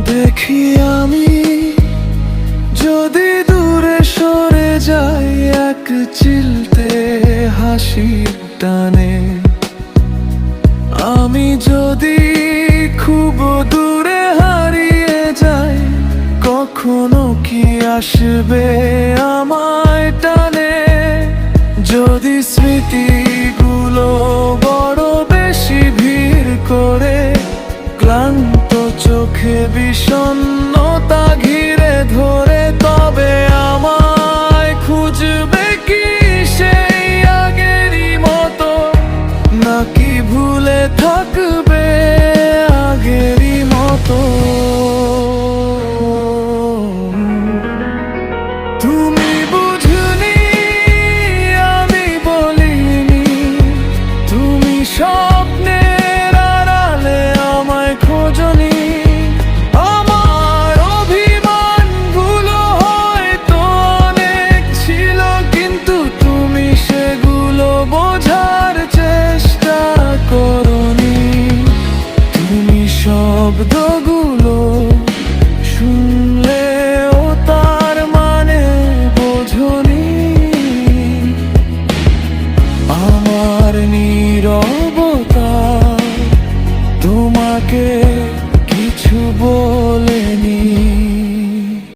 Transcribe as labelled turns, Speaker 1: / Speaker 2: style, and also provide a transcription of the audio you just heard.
Speaker 1: দেখি আমি যদি দূরে সরে যাই এক চিলতে হাসির টানে, আমি যদি খুব দূরে হারিয়ে যাই কখনো কি আসবে আমায় টানে? যদি স্মৃতিগুলো বড় বেশি ভিড় করে ক্লান্ত চোখে বিষণ্ণতা ঘিরে ধরে, তবে আমায় খুঁজবে কি সেই আগেরই মতো, নাকি ভুলে থাকবে আগেরই মতো? তুমি বুঝনি আমি বলিনি, তুমি স্বপ্নের আড়ালে আমায় খোঁজনি। আমার অভিমানগুলো হয়তো অনেক ছিল, কিন্তু তুমি সেগুলো বোঝার চেষ্টা করনি। তুমি শব্দগুলো শুনলেও তার মানে বোঝনি। আমার নীরব